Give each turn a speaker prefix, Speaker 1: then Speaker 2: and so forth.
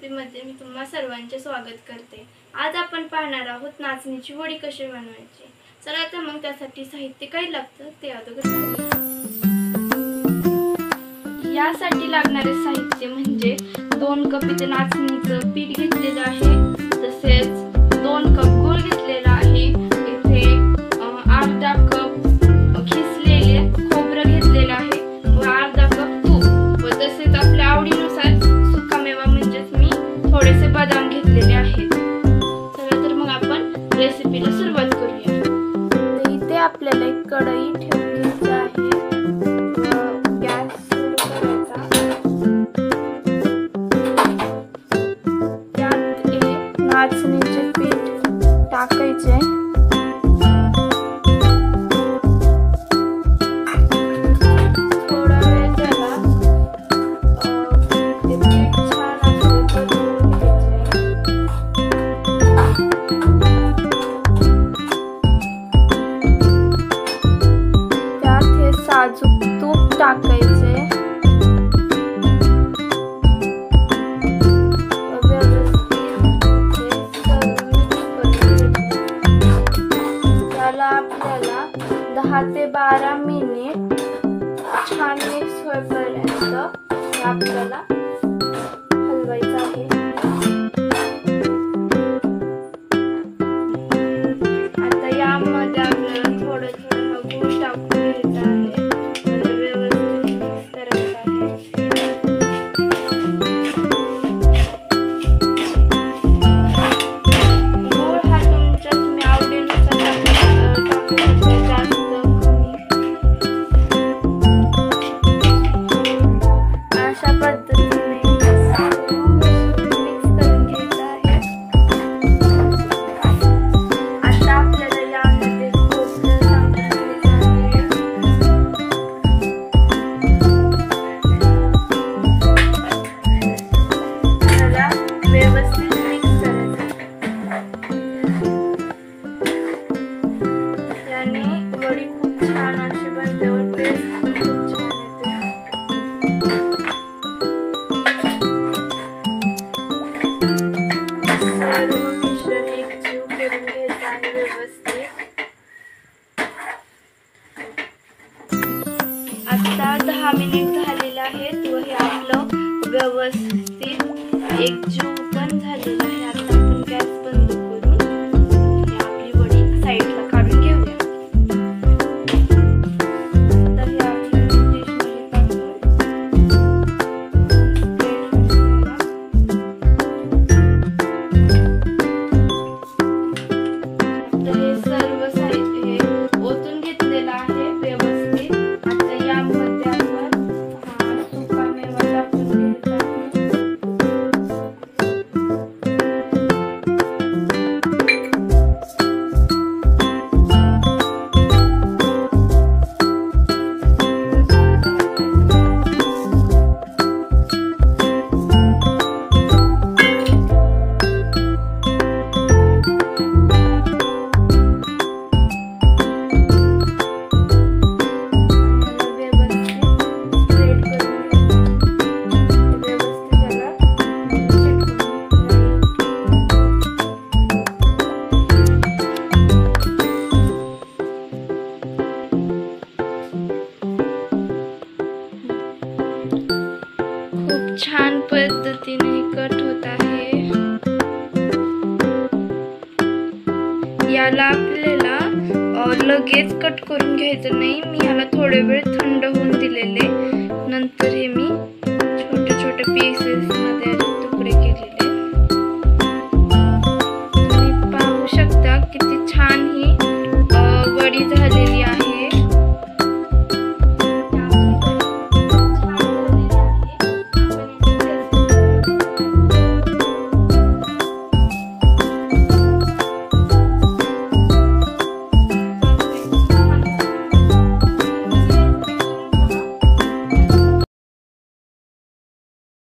Speaker 1: रेसिपीमध्ये मी तुम्हा सर्वांचे स्वागत करते। आज आपण पाहणार आहोत नाचणीची वडी कशी बनवायची। चला तर मग त्यासाठी साहित्य काय लागतं ते अगोदर पाहूया। यासाठी लागणारे साहित्य म्हणजे 2 कप इथे नाचणीचं पीठ घेतलेलं आहे, तसेच 2 कप गूळ घेतलेला आहे, इथे अर्धा कप खिसलेले खोबरं घेतलेलं आहे व अर्धा कप तूप व तसेच आपल्या आवडीनुसार सुकामेवा म्हणजेच मी थोडेसे बदाम घेतलेले आहेत। चला तर मग आपण रेसिपीला सुरुवात करूया। तर इथे आपल्याला एक कढई ठेवायची आहे व गॅस सुरू करायचा। त्यात एक नाचणीचे पीठ टाकायचे। साजूक तूप टाकायचे, त्याला आपल्याला 10 ते 12 मिनिट छान मिक्स होईपर्यंत आपल्याला हलवायचं आहे। आता यामध्ये आपल्याला थोडं गूळ टाकून घ्यायचं आहे। वडी खूप छान अशी बनते व टेस्ट खूप छान येते। सर्व मिश्रण एकजीव करून घ्यायचं आहे व्यवस्थित। आता 10 मिनिट झालेले आहेत व हे आपलं व्यवस्थित एकजीव पण झालेलं आहे। आता आपण गॅस बंद करून आपली वडी साईडला काढून घेऊया। छान पद्धतीने कट होत आहे। याला आपल्याला लगेच कट करून घ्यायचं नाही, मी याला थोडे वेळ थंड होऊन दिलेले, नंतर हे मी छोटे छोटे पीसेस मध्ये